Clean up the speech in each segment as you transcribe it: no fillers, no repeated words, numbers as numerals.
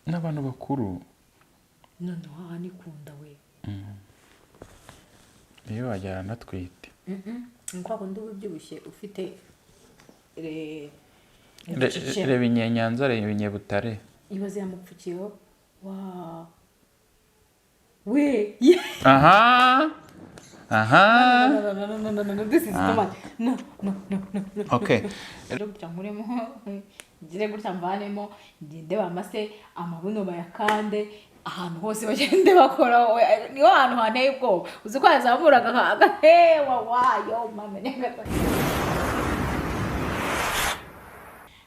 n'abantu bakuru noneho aha nikunda we iyo wajyana natwite ni kwa kundi uba ubyibushye ufite reba inyenyanza reba inyebutare ibaze yamupfukiyeho wa we aha no this is too much no okay rero gutya nkuremo ngire gutya mvanemo ngende bamase amabuno bayakande ahantu hose bagende bakora niho ahantu hanteye ubwoba uzi ko yazamuraga agahewa wayo mama nyagata.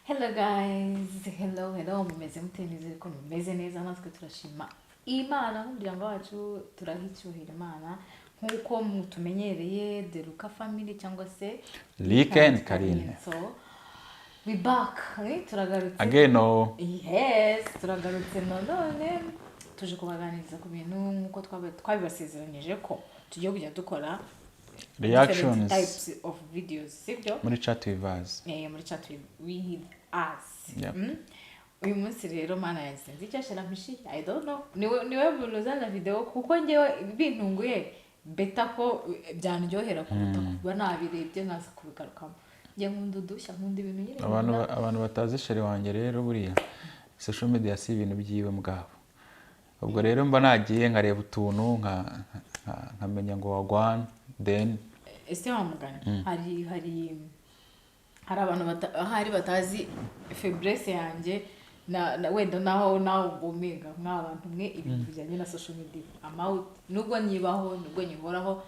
Hello guys, hello mumeze mutenize ko mumeze neza natwe turashima Imana n'umuryango wacu turahicyuhira Imana nkuko mutumenyereye The Luka family cyangwa se Lika and Carine. So we back, turagarutse again. Oh yes, turagarutse none tuje kubaganiriza ku bintu nkuko twabibasezeranyije ko tugiye kujya dukora reactions types of videos, sibyo? muri chat with us. Muri chat with us. Yep. Uyu munsi rero mana yasenze icyashara mishi I don't know niwe bunuzana video kuko ngewe bintunguye beta ko byanryohera kuruta kuba nabirebye nkaza kubigarukamo nge nkunda udushya nkunda ibintu nyine abantu batazi sheri wanjye rero buriya social media si ibintu byiwe mbwabo ubwo rero mba nagiye nkareba utuntu nkamenya ngo wagwana then ese wamugana hari abantu ahari batazi faiblesse yanjye na wenda naho ubumenga mw'abantu mwe ibintu bijyanye na social media amount nubwo nyibaho nubwo nyihoraho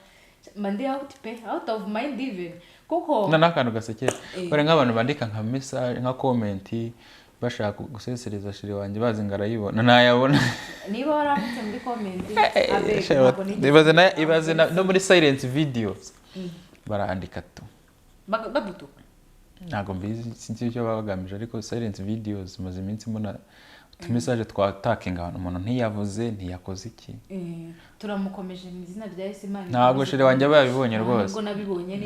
mande out of mind even kuko n'akantu gasekeye bare nk'abantu bandika nka message nka comment bashaka gusesereza shiri wanjye bazi ngarayibona nayabona niba waramutse muri comment ibaze no muri silence videos barandika tu badutu ntago mbizi sinzi icyo bagamije ariko silence videos maze iminsi mbona utumessage twatakinga abantu umuntu ntiyavuze ntiyakoze iki turamukomeje mu izina rya Yesu Imana ntago shiri wanjye babibonye rwose ntabwo nabibonye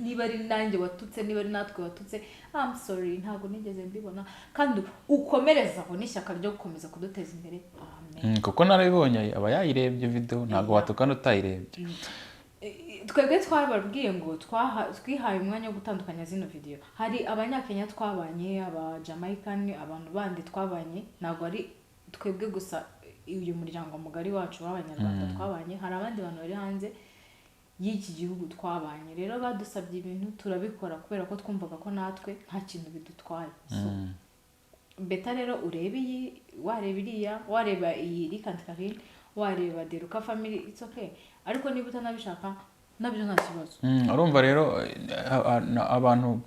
niba ari nanjye watutse niba ari natwe watutse I'm sorry ntago nigeze mbibona kandi ukomereza aho n'ishyaka ryo gukomeza kuduteza imbere amen kuko narabibonye aba yayirebye video ntago watukana utayirebye twebwe twababwiye ngo twihaye umwanya wo gutandukanya zino video hari abanyakenya twabanye aba Jamaican abantu bandi twabanye ntago ari twebwe gusa uyu muryango mugari wacu w'abanyarwanda twabanye hari abandi bantu bari hanze y'iki gihugu twabanye rero badusabye ibintu turabikora kubera ko twumvaga ko natwe nta kintu bidutwaye so beta rero urebe iyi wareba iriya wareba iyi Lika and Carine wareba The Luka family it's okay ariko niba utanabishaka nabyo nta kibazo urumva rero abantu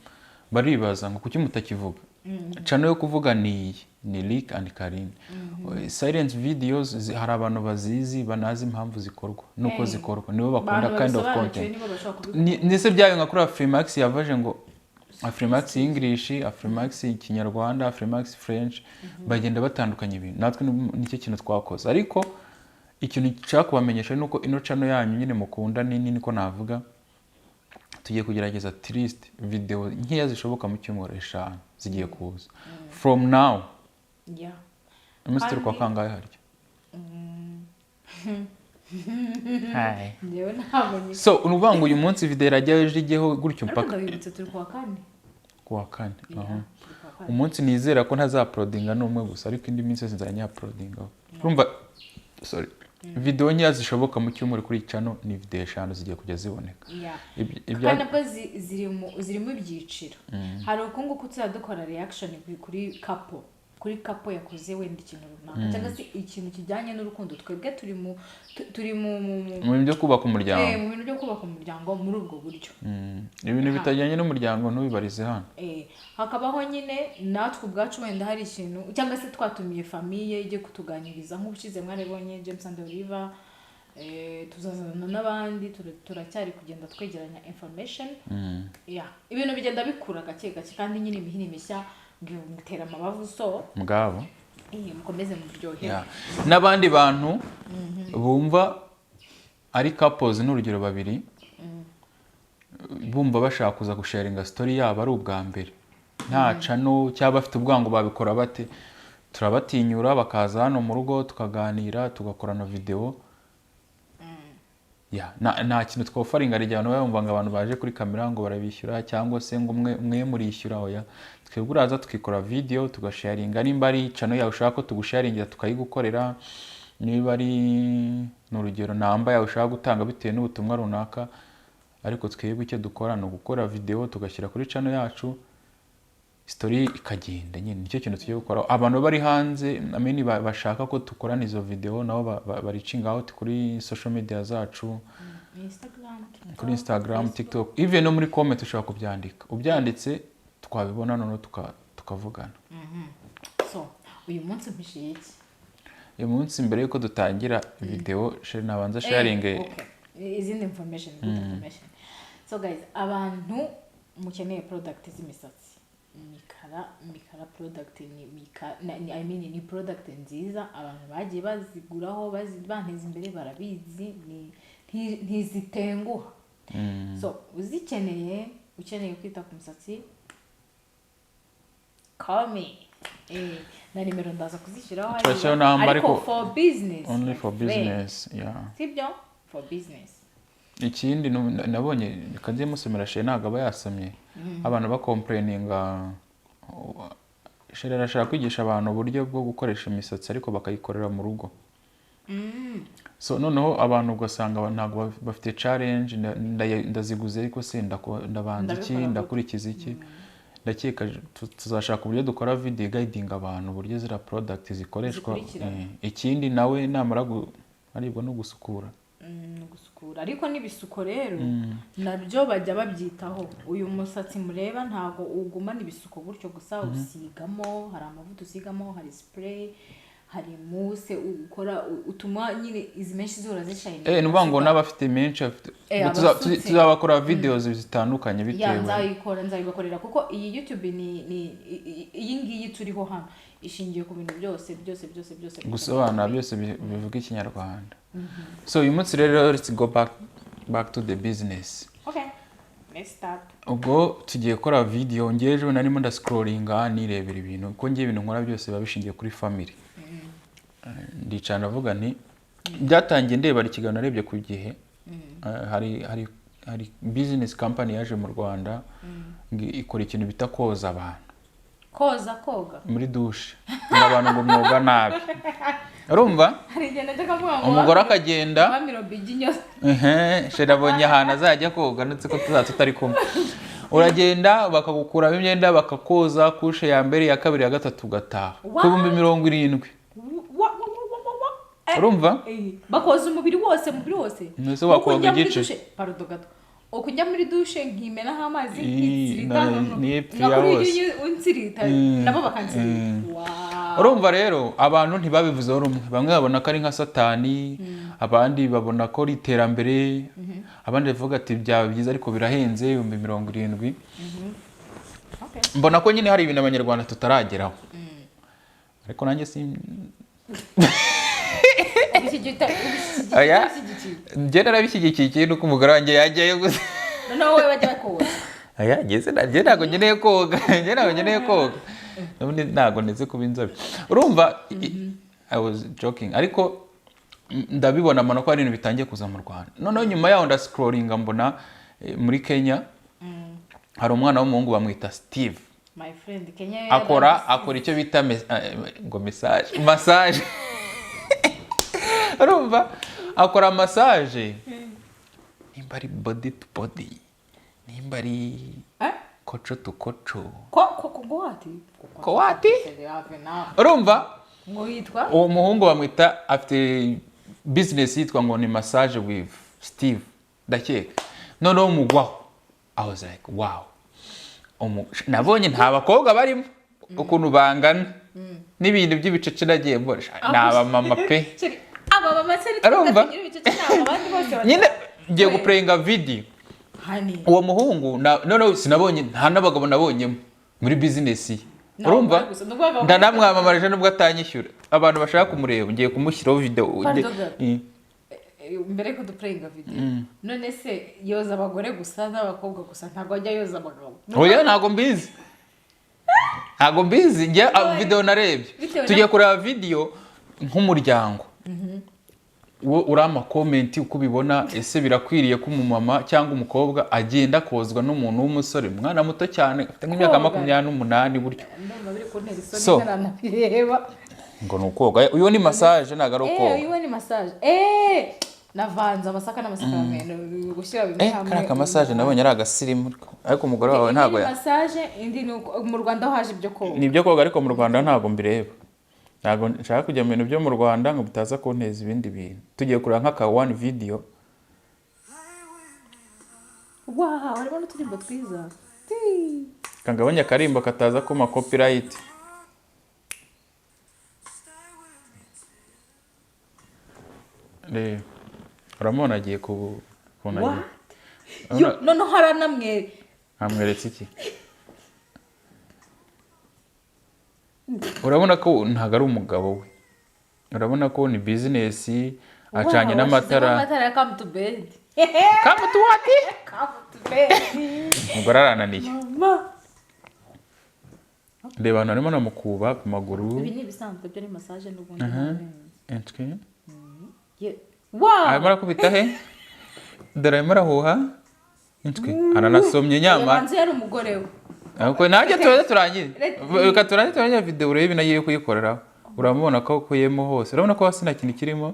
baribaza ngo kuki mutakivuga channel yo kuvuga ni Lika and Carine. Silence videos hari abantu bazizi banazi impamvu zikorwa nuko zikorwa nibo bakunda kind of content nise byayo nka kuri Afrimax yavaje ngo Afrimax English, Afrimax Kinyarwanda, Afrimax French bagenda batandukanye ibintu natwe nicyo kintu twakoze ariko ikintu nshaka kubamenyesha nuko ino channel yanyu nyine mukunda niko navuga tugiye kugerageza at least video nkeya zishoboka mu cyumweru 5 zigiye kuza from now. Yeah. Mr. kwa kangahe harya? Hi. Ndewe ntabonye. So unuvuga ngo uyu munsi video irajyaho gutyo mpaka ndabibutse turi kwa kane. Kwa kane. Umunsi nizera ko ntazauploadinga n'umwe gusa ariko indi minsi nzanya uploadinga. Urumva sorry. Video nkeya zishoboka mu cyumweru kuri channel ni video 5 zigiye kujya ziboneka. Kandi nabwo zirimo ibyiciro. Hari ukungu kutadukora reaction kuri couple yakoze wenda ikintu runaka cyangwa se ikintu kijyanye n'urukundo twebwe turi mu byo kubaka umuryango mu bintu byo kubaka umuryango muri ubwo buryo ibintu bitajyanye n'umuryango ntubibarize hano hakabaho nyine natwe ubwacu wenda hari ikintu cyangwa se twatumiye famille ije kutuganiriza nk'ubushize mwarebonye James and Oliver tuzazana n'abandi turacyari kugenda twegeranya information ibintu bigenda bikura gake gake kandi nyine imihini mishya gutera amabavu so mugabo mukomeze mu buryohe n'abandi bantu bumva ari couples n'urugero babiri bumva bashaka kuza gusharinga story yabo ari ubwa mbere nta channel cyaba bafite ubwango babikora bate turabatinyura bakaza hano mu rugo tukaganira tugakorana video nta kintu twofaringa igihe abantu bumva ngo abantu baje kuri kamera ngo barabishyura cyangwa se ngo umwe murishyura oya twebwe uraza tukikora video tugasharinga nimba ari channel yawe ushaka ko tugusharingira tukayigukorera niba ari n'urugero namba yawe ushaka gutanga bitewe n'ubutumwa runaka ariko twebwe icyo dukora ni ugukora video tugashyira kuri channel yacu story ikagenda nyine nicyo kintu tugiye gukora abantu bari hanze ameni bashaka ko dukorana izo video nabo baricinga out kuri social media zacu kuri Instagram TikTok even no muri comment ushaka kubyandika ubyanditse twabibona none tukavugana so uyu munsi mpishiye iki uyu munsi mbere yuko dutangira video share nabanza sharing izindi information good information so guys abantu mukeneye product z'imisatsi mikara product ni product nziza abantu bagiye baziguraho banteza imbere barabizi ntizitenguha so ukeneye kwita ku musatsi call me na nimero ndaza kuzishyiraho ariko for business only for business sibyo for business ikindi nabonye kanze musomera she ntago aba yasamye abantu bakomplaininga Shere arashaka kwigisha abantu uburyo bwo gukoresha imisatsi ariko bakayikorera mu rugo so noneho abantu ugasanga ntago bafite challenge ndaziguze ariko se ndabanza iki ndakurikiza iki ndakeka tuzashaka uburyo dukora video guiding abantu uburyo zira product zikoreshwa ikindi nawe namara aribwo no gusukura ariko n'ibisuko rero nabyo bajya babyitaho uyu musatsi mureba ntago ugumana ibisuko gutyo gusa usigamo hari amavuta usigamo hari spray hari mousse ukora utuma nyine izi menshi zora zishayine nubango n'abafite menshi tuzabakora videos zitandukanye bitewe nzayibakorera kuko iyi YouTube iyi ngiyi turiho hano ishingiye ku bintu byose gusobanura byose bivuga ikinyarwanda so uyu munsi rero let's go back to the business. Okay, let's start. Ubwo tugiye gukora video ngejeje narimo ndascrollinga nirebera ibintu ko ngiye ibintu nkora byose babishingiye kuri family. Ndicana avuga nti byatangiye ndeba ikiganiro narebye ku gihe hari business company yaje mu Rwanda ikora ikintu bita koza abantu. Koga muri douche n'abantu ngo mwoga nabi. Urumva? Umugore akagenda Shere abonye ahantu azajya koga ndetse ko tutari kumwe. Uragenda bakagukuramo imyenda bakakoza kushe ya mbere ya kabiri ya gatatu gataha ku 70. Urumva? Bakoza umubiri wose Nese wakoga igice. Pardon gato. Okujya muri douche nkimenaho amazi unsirita nabo bakansirita. Urumva rero abantu ntibabivuzeho rumwe bamwe babona ko ari nka satani abandi babona ko riterambere abandi bavuga ati byaba byiza ariko birahenze 70. Mbona ko nyine hari ibintu abanyarwanda tutarageraho ariko nanjye si General bishyigikiye ikintu ko umugore wanjye yajyayo gusa. Noneho wewe bajya koga. Ngeze ntago nkeneye koga. Nkeneye koga. Nubundi ntago ndetse kuba inzobe. Urumva I was joking ariko ndabibona amano ko ari ibintu bitangiye kuza mu Rwanda. Noneho nyuma yaho ndascrollinga mbona muri Kenya hari umwana w'umuhungu bamwita Steve. My friend Kenya akora icyo bita ngo massage. Urumva akora massage nimba ari body to body nimba ari koco to koco ko wati urumva ngo yitwa uwo muhungu bamwita afite business yitwa ngo ni massage with Steve ndakeka noneho umugwaho I was like wow nabonye nta bakobwa barimo ukuntu bangana n'ibintu by'ibicece nagiye mbona naba mama pe arumva nyine ngiye guplayinga video uwo muhungu no sinabonye nta nabagabo nabonyemo muri business ye urumva ndanamwamamaje nubwo atanyishyura abantu bashaka kumureba ngiye kumushyiraho video mbere ko duplayinga video none se yoza abagore gusa n'abakobwa gusa ntago ajya yoza abagabo oya ntago mbizi ntabwo mbizi njye video narebye Bitewe tugiye kureba video nk'umuryango urama comment uko ubibona ese birakwiriye ko umumama cyangwa umukobwa agenda kozwa n'umuntu w'umusore umwana muto cyane afite nk'imyaka 28 buryo ndumva biri kuntera isoni So. ntanabireba ngo ni ukoga uyu ni massage ntabwo ari ukoga uyu ni massage navanze amasaka n'amasakaramentu gushyira bimwe hamwe kariya massage nabonye ari agasirimu ariko umugore wawe ntabwo massage indi ni mu Rwanda haje ibyo koga ni ibyo koga ariko mu Rwanda ntabwo mbireba ntabwo nshaka kujya mu bintu byo mu Rwanda ngo bitaza kunteza ibindi bintu tugiye kureba nk'aka one video wow harimo n'uturimbo twiza kangabonye akarimbo kataza kuma copyright reba uramubona agiye kunagira noneho haranamwe amweretse iki urabona ko ntabwo ari umugabo we urabona ko ni business acanye n'amatara amatara ya come to bed come to what come to bed umugore arananiye mama reba hano arimo namukuba ku maguru ibi ni ibisanzwe byo ni massage n'ubundi entwe wow arimo arakubita he dore arimo arahuha entwe aranasomye nyamara banze yari umugore we ariko nanjye turangiye reka turangiye video urebe nagiye kuyikorera uramubona ko kuyemo hose urabona ko hasi nta kintu kirimo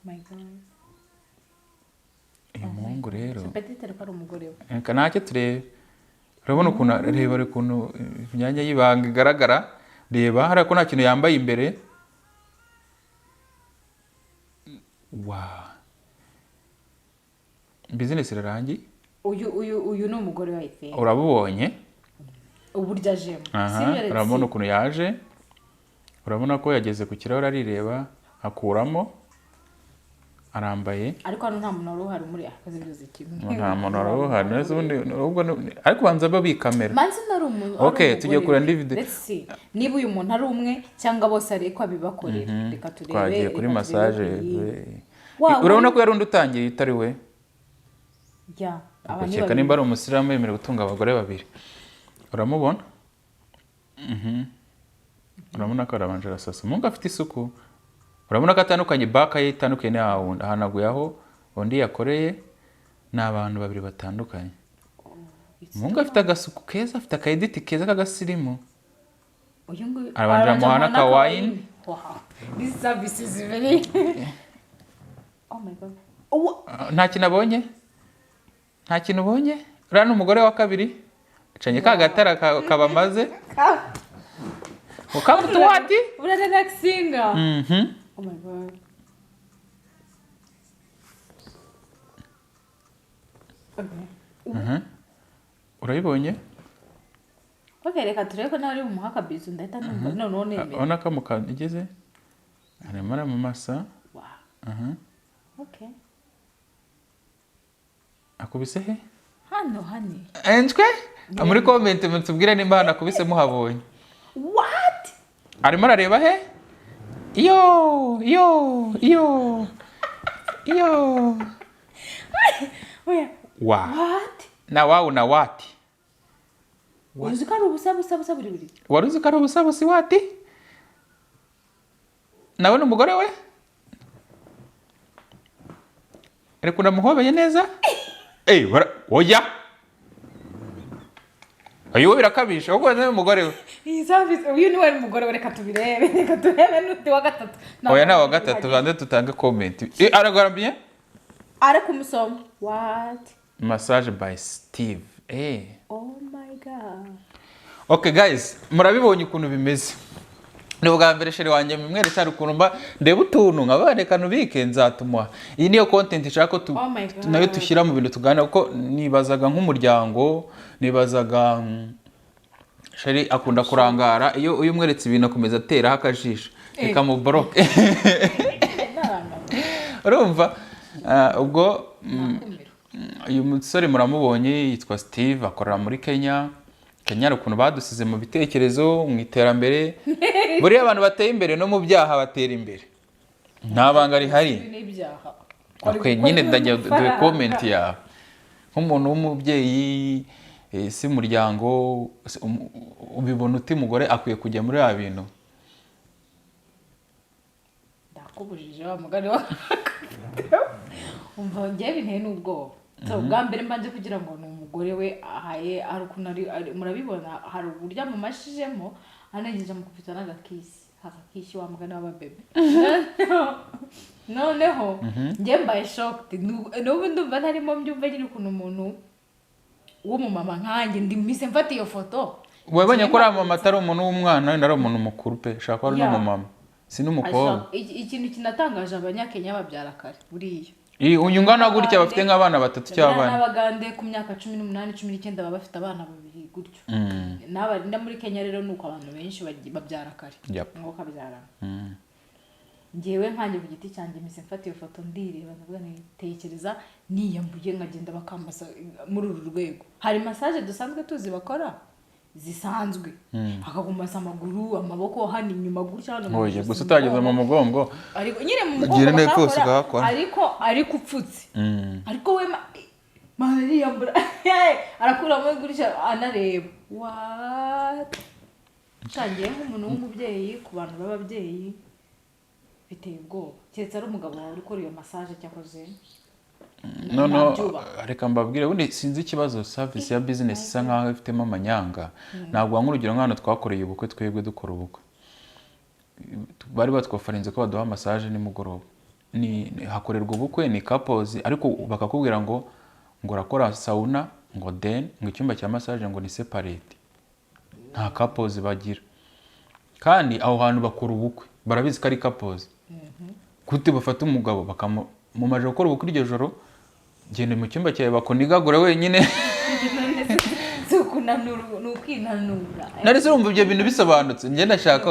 my god uyu muhungu rero petite ari umugore we reka ntacyo turebe urabona ukuntu reba ukuntu imyanya y'ibanga igaragara reba hariya ko nta kintu yambaye imbere wow business irarangiye uyu ni umugore wa ife urabubonye uburyo ajemo urabona ukuntu yaje urabona ko yageze ku kirahure arireba akuramo arambaye ariko hano nta muntu wari uhari muri akazi byose kimwe nta muntu wari uhari neza ubundi ariko banza babikamera manzi nari umuntu okay tugiye kureba indi video let's see niba uyu muntu ari umwe cyangwa bose ari ko abibakorera reka turebe twagiye kuri massage urabona ko yari undi utangiye utari we ya abakeka nimba ari umusiramu yemerewe gutunga abagore babiri uramubona urabona ko arabanje arasasa umuntu afite isuku urabona ko atandukanye baka ye itandukanye n'aha wundi ahanaguye aho undi yakoreye ni abantu babiri batandukanye umuntu afite agasuku keza afite akayediti keza k'agasirimu arabanje amuhana ka wine this service is very oh my god nta kintu abonye nta kintu ubonye uriya ni umugore wa kabiri acanye ka gatara kabamaze ukamutu wati urarelaxinga oh my god urayibonye okay reka turebe ko nawe ari bumuha akabizu ndahita numva noneho nemera urabona ko mukageze arimo aramamasa wow okay akubise he hano entwe muri comment mutubwire nimba hano akubise muhabonye what arimo arareba he iyo wa what na wawu na wati uzi ko ari ubusa buri wari uzi ko ari ubusabusi wati nawe ni umugore we ariko unamuhobeye neza oya uyu birakabije ahubwo ni umugore we iyi service uyu ni we mugore we reka turebe n'undi wa gatatu oya nawe wa gatatu banze tutange comment aragorambye ari kumusoma what massage by Steve oh my god okay guys murabibonye ukuntu bimeze ni ubwa mbere sheri wanjye mweretse ari ukuntu mba ndeba utuntu nkabareka nubike nzatumuha iyi niyo content ishaka ko nayo tushyira mu bintu tuganira kuko nibazaga nk'umuryango nibazaga sheri akunda kurangara iyo uyu mweretse ibintu akomeza ateraho akajisho reka mu boroke urumva ubwo uyu musore muramubonye yitwa Steve akorera muri Kenya hari ukuntu badusize mu bitekerezo mu iterambere buriya abantu bateye imbere no mu byaha batera imbere nta banga rihari nyine ndagiye duhe comment yawe nk'umuntu w'umubyeyi si umuryango ubibona uti mugore akwiye kujya muri ya bintu. Ndakubujije wa mugani wa umva ngiye binteye n'ubwoba. So bwa mbere mbanje kugira ngo ni umugore we ahaye ari ukuntu murabibona hari uburyo amumashijemo anageje mukufita n'agakisi hakakisi wa mugani w'ababebe. Noneho ngiye mbaye shocked n'ubu ndumva ntarimo mbyumva nyine ukuntu umuntu w'umumama nkanjye ndimise mfata iyo foto. Wabonye ko ari mama atari umuntu w'umwana wenda ari umuntu mukuru pe shaka ari n'umumama si n'umukobwa. Ikintu kinatangaje abanyakenya babyara kare buriya. Uyu ngana gutya bafite nk'abana batatu cy'abana. N'abagande ku myaka 18 19 baba bafite abana babiri gutyo. N'abari muri Kenya rero nuko abantu benshi babyara kare. Ngo kabyara. Ngewe nkanjye ku giti cyanjye mise mfata iyo foto ndireba ndavuga nitekereza niyambuye nkagenda bakambasa muri uru rwego. Hari massage dusanzwe tuzi bakora zisanzwe akagumasa amaguru amaboko hano inyuma gutya hano. Oye gusa utageze mu mugongo ariko nyine mu mugongo ariko upfutse ariko we Maria arakura mu gutya anareba what cyangye nk'umuntu w'umubyeyi ku bantu b'ababyeyi biteye ubwoba cyetse ari umugabo wawe ukora iyo massage cyakoze. No reka mbabwire ubundi sinzi ikibazo service ya business isa nkaho ifitemo amanyanga. Ntabwo nk'urugero nk'ahantu twakoreye ubukwe twebwe dukora ubukwe bari batwofarinze ko baduha massage nimugoroba hakorerwa ubukwe ni couples ariko bakakubwira ngo urakora sauna ngo then ngo icyumba cya massage ngo ni separate nta couples bagira kandi aho hantu bakora ubukwe barabizi ko ari couples gute bafata umugabo bakamumaje gukora ubukwe iryo joro genda mu cyumba cyawe bakonigagura wenyine nukinanura nari urumva ibyo bintu bisobanutse njye ndashaka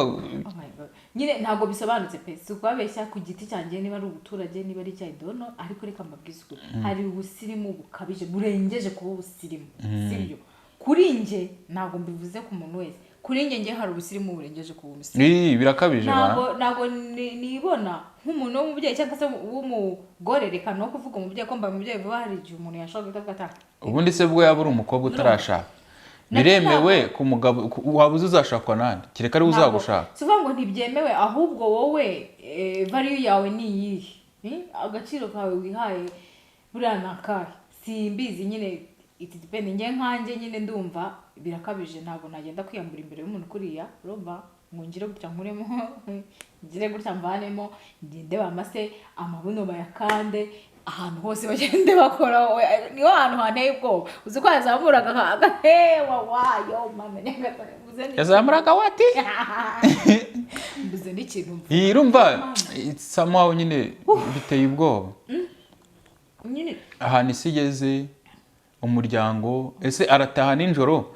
nyine ntago bisobanutse pe kubabeshya ku giti cyanjye niba ari ubuturage niba ari cyayidono ariko reka mbabwize ko hari ubusirimu bukabije burengeje kuba ubusirimu sibyo kuri nje ntago mbivuze ku muntu wese kuri nge hari ubusirimu burengeje kuba ubusirimu birakabije ntago nibona nk'umuntu w'umubyeyi cyangwa se w'umugore reka no kuvuga umubyeyi ko mbaye umubyeyi vuba hari igihe umuntu yashaka gutaka ubundi se bwo yabura umukobwa utarashaka biremewe ku mugabo wabuze uzashakwa nande kireka ari uzagushaka sivuga ngo ntibyemewe ahubwo wowe value yawe ni yihe agaciro kawe wihaye buriya nakahe simbizi nyine it depend nge nkanjye nyine ndumva birakabije ntabwo nagenda kwiyambura imbere y'umuntu kuriya urumva ngo ngire gutya nkuremo ngire gutya mvanemo ngende bamase amabuno bayakande ahantu hose bagende bakora niho ahantu hanteye ubwoba uzi ko yazamuraga agahewa wayo mama yazamuraga wati mbuze n'ikintu irumva somehow nyine biteye ubwoba nyine ahantu isigeze umuryango ese arataha ninjoro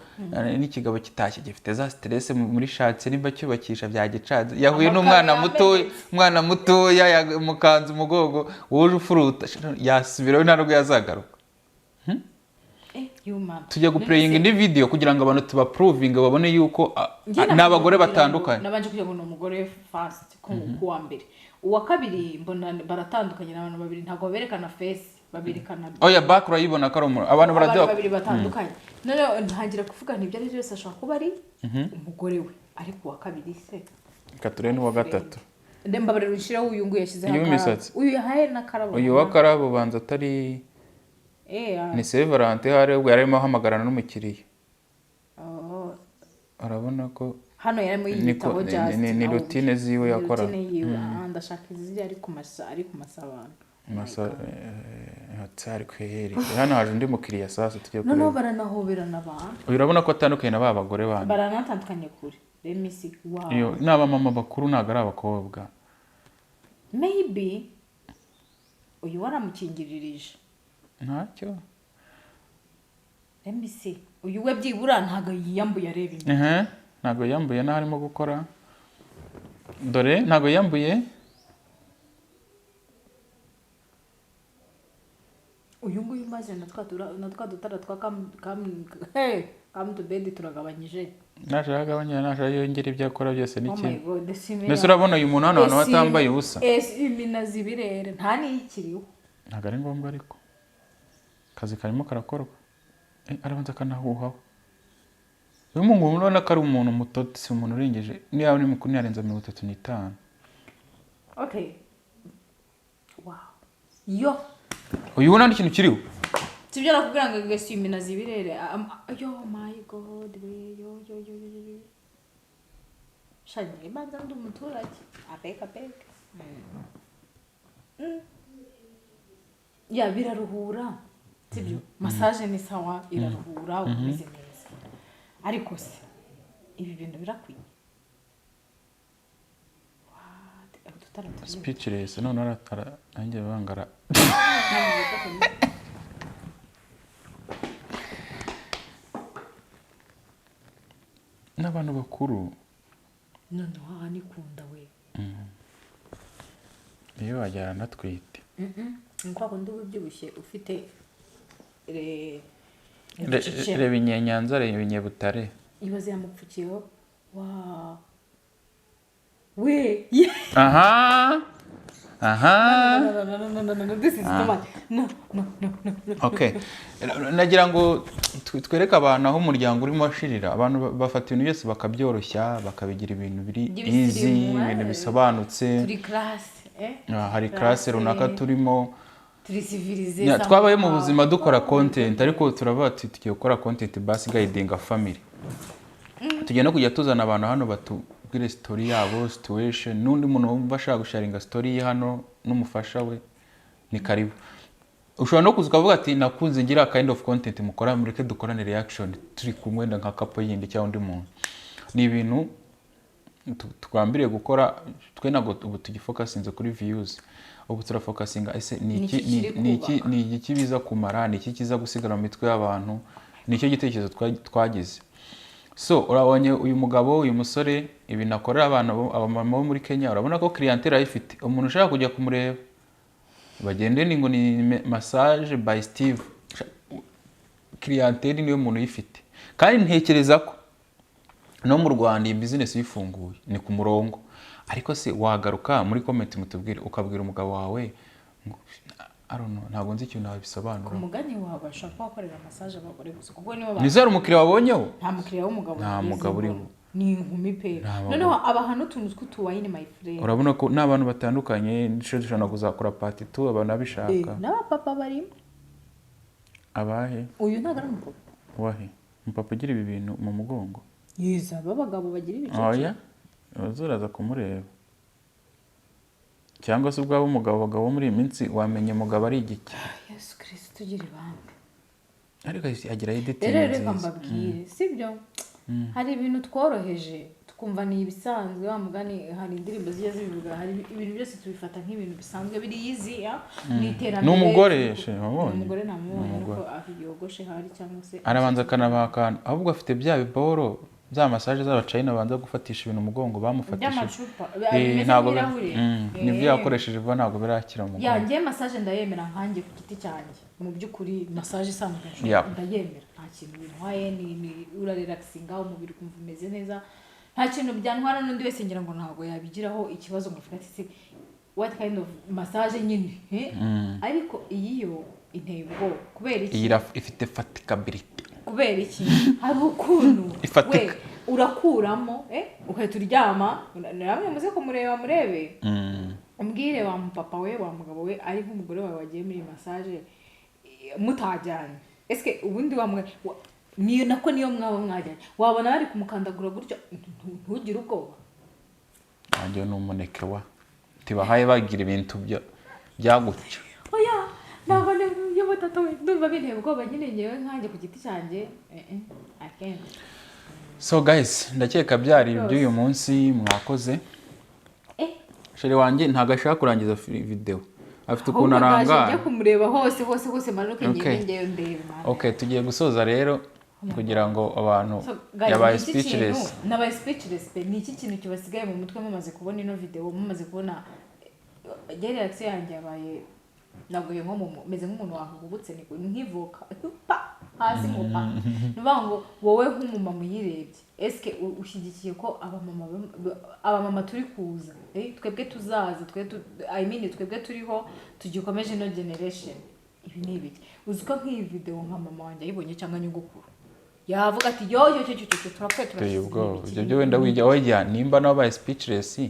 n'ikigabo kitashye gifite za stress muri shatse nimba cyubakisha bya gicaza yahuye n'umwana mutoya mukanze umugongo woje ufuruta yasubirayo ntabwo yazagaruka tujya guplaying indi video kugira ngo abantu tubaproving babone yuko n'abagore batandukanye nabanje kugira ngo ni umugore fast kuwa mbere uwa kabiri mbona baratandukanye n'abantu babiri ntabwo berekana face baberekana oya back urayibona ko ari abantu babiri batandukanye none ntangira kuvuga nibyo ari byose ashaka kuba ari umugore we ariko uwa kabiri se kature n'uwa gatatu ndembabarira ushiraho uyu nguye yashyize uyu yahaye na karabo uyu wa karabo banza atari ni Severante hari ubwo yarimo hamagarana n'umukiriya arabona ko hano yarimo yitaho just ni routine ziwe yakora ndashaka iziri ari ku masabano hatari kweheri hano haje undi mukiriya sasa tujye kureba no baranahoberana abantu urabona ko atandukanye na babagore bandi baranatandukanye kure remisi wow iyo naba mama bakuru naga ari abakobwa maybe uyu waramukingiririje ntacyo remisi uyu we byibura ntago yiyambuye areba imbere ntago yambuye na harimo gukora dore ntago yambuye uyu nguyu maze na twa dutara twa come to bed turagabanyije nashaka agabanya nashaka yongera ibyo akora byose n'iki mbese urabona uyu muntu hano hantu hatambaye ubusa imina zibirere nta n'ikiriho ntabwo ari ngombwa ariko akazi karimo karakorwa arabanza akanahuhaho uyu muntu urabona ko ari umuntu muto si umuntu urengeje niba ari mukuru yarenza 35. Okay. Wow. Yo. Uyu ubona ikintu kiriho Sibyo nakubwira ngo gasima zibirere. Yo my god we yo. Shanye banza ndi umuturage. Apeka. Ya biraruhura. Sibyo. Massage ni sawa iraruhura ukomeze neza. Ariko se ibi bintu birakwiye. Speechless none nanjye bangara n'abantu bakuru none waha nikunda we iyo wajyana natwite nkwa ko ndubyibushye ufite reba inyenyanza reba inyebutare ibaze yamupfukiyeho wa we aha this is too much no okay nagira ngo twereke abantu aho umuryango urimo washirira abantu bafata ibintu byose bakabyoroshya bakabigira ibintu biri easy ibintu bisobanutse turi class hari class runaka turimo turi civilize twabaye mu buzima dukora content ariko turavuga tugiye gukora content basi guiding a family tugiye no kujya tuzana abantu hano batubwire story yabo situation n'undi muntu wumva ashaka gusharinga story ye hano n'umufasha we ni karibu ushobora no kuza ukavuga ati nakunze ngira kind of content mukora mureke dukorane reaction turi kumwe nka couple yindi cyangwa undi muntu ni ibintu twambiriye gukora twe nago ubu tugifocusinze kuri views ubu turafocusinga ese ni iki biza kumara ni iki kiza gusigara mu mitwe y'abantu ni cyo gitekerezo twagize so urabonye uyu mugabo uyu musore ibi nakorera abantu abamama bo muri Kenya urabona ko clientele ayifite umuntu ushaka kujya kumureba bagende ni ngo ni massage by Steve clientele niyo muntu yifite kandi ntekereza ko no mu Rwanda iyi business yifunguye ni ku murongo ariko se wagaruka muri comment mutubwire ukabwira umugabo wawe ntabwo nzi ikintu nabisobanura ku mugani wawe ashaka gukorera massage abagore gusa kuko nibo nizera umukiriya wabonyeho nta mukiriya w'umugabo nta mugabo uri ni inkumi pe noneho abahano tuntu tw'utuwayine my friend urabona ko n'abantu batandukanye dushobora kuzakora part 2 abantu abishaka n'abapapa barimo abahe uyu ntago ari umupapa wahe umupapa ugira ibi bintu mu mugongo yiza abagabo bagira ibice oya uzuraza kumureba cyangwa se ubwabo umugabo muri iyi minsi wamenye umugabo ari igiki Yesu Kristo tugira ibanga ariko agira editing rero mbabwire sibyo hari ibintu tworoheje tukumva ni ibisanzwe wa mugani hari indirimbo zigiye zibivuga hari ibintu byose tubifata nk'ibintu bisanzwe biri easy ni iterambere n'umugore umugore namubonye ko afiyogoshe hari cyangwa se arabanza kanabakana ahubwo afite bya biboro za massage z'abacayina banza gufatisha ibintu umugongo bamufatishije ntabwo nibyo yakoresheje vuba ntabwo birakira mu mugongo yanjye massage ndayemera nkanjye ku giti cyanjye mu by'ukuri massage isanzwe ndayemera nta kintu bintwaye ni urarelaxinga umubiri kumva umeze neza nta kintu byantwara n'undi wese ngira ngo ntabwo yabigiraho ikibazo ngo afite ati what kind of massage nyine ariko iyi yo inteye ubwoba kubera iki iyi ifite fatigability kubera iki hari ukuntu we urakuramo ukahita uryama namwe muze kumureba murebe umbwire wa mupapa we wa mugabo we ari nk'umugore wawe wagiye muri massage mutajyanye eske ubundi niyo nako niyo mwaba mwajyanye wabona bari kumukandagura gutyo ntugire ubwoba nanjye n'umuneke wa tibahaye bagira ibintu byaguca oya ntabwo niyo batatu ndumva binteye ubwoba nyine ngewe nkanjye ku giti cyanjye again so guys ndakeka byari iby'uyu munsi mwakoze sheri wanjye ntago ashaka kurangiza video afite ukuntu aranga njya kumureba hose manuke ngewe ndebe okay tugiye gusoza rero kugira ngo abantu yabaye speechless nabaye speechless pe ni iki kintu kibasigaye mu mutwe mumaze kubona ino video mumaze kubona reaction yanjye yabaye naguye nko meze nk'umuntu wahubutse nkivuka hasi mu pa nuvuga ngo wowe nk'umumama uyirebye eske ushyigikiye ko abamama turi kuza twebwe tuzaza twebwe turiho tugikomeje no generation ibi ni ibiki uzi ko nk'iyi video nka mama wanjye ayibonye cyangwa nyogokuru yavuga ati yo turapfuye turashyize ibyo byo wenda wijya nimba nawe baye speechless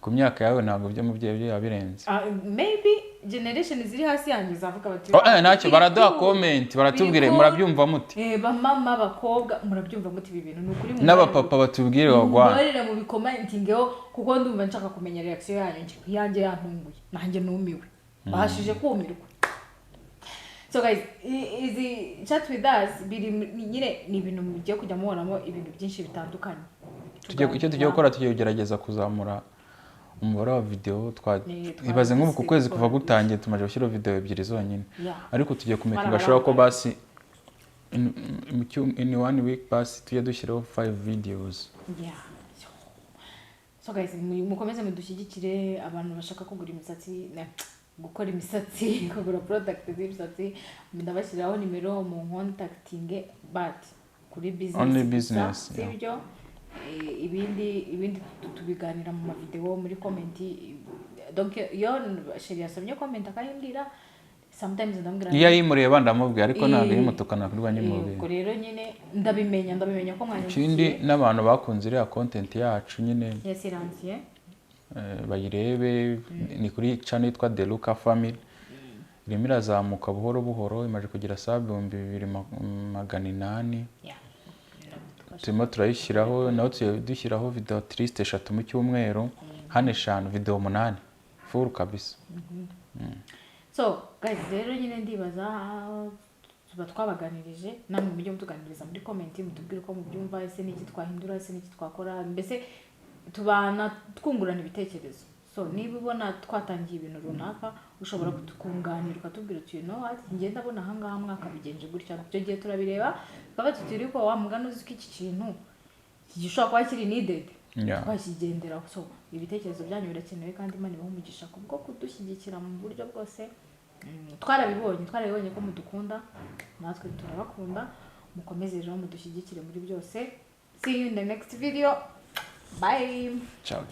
ku myaka yawe ntabwo byo mubyeyi byo yabirenze maybe generation ziri hasi yanjye zavuga bati ntacyo baraduha comment baratubwire murabyumva muti bamama bakobwa murabyumva muti ibi bintu nukuri n'abapapa batubwire wagwana mbarira mu bikomentingeho kuko ndumva nshaka kumenya reaction yanjye yantunguye nanjye numiwe bashije kumirwa. So guys, izi chat with us biri nyine ni ibintu mugiye kujya mubonamo ibintu byinshi bitandukanye. Icyo tugiye gukora tugiye kugerageza kuzamura umubare wa video ibaze nk'ubu ku kwezi kuva gutangiye tumaje gushyira video ebyiri zonyine ariko tugiye kumekinga ashobora ko basi in 1 week basi tujye dushyiraho 5 videos. So guys, mukomeze mudushyigikire abantu bashaka kugura imisatsi gukora imisatsi kugura product z'imisatsi ndabashyiraho nimero mu contacting but kuri business only business sibyo ibindi tubiganira mu video muri comment donc yo sheri yasomye comment akayimbira sometimes ndambwira iya yimureba ndamubwira ariko ntabwo yimutukana kuri banyimubwira ko rero nyine ndabimenya ko mwanya ikindi n'abantu bakunze iriya content yacu nyine yasiransiye bayirebe ni kuri channel yitwa The Luka Family irimo irazamuka buhoro buhoro imaze kugira sub 2800 turimo turayishyiraho naho dushyiraho video triste 3 mu cyumweru hane 5 video 8 full kabisa. So guys rero nyine ndibaza tuba twabaganirije namwe mujye mutuganiriza muri comment mutubwire uko mubyumva ese niki twahindura ese niki twakora mbese tubana twungurana ibitekerezo. So niba ubona twatangiye ibintu runaka ushobora kutukunganira ukatubwira uti ngiye ndabona aha ngaha mwaka bigenje gutya byo gihe turabireba tukaba tutiri ko wa mugano uzi ko iki kintu gishobora kuba kiri needed twakigenderaho. So ibitekerezo byanyu birakenewe kandi Imana ibahe umugisha kubwo kudushyigikira mu buryo bwose. Twarabibonye ko mudukunda natwe turabakunda mukomeze rero mudushyigikire muri byose. See you in the next video. Bye. Ciao.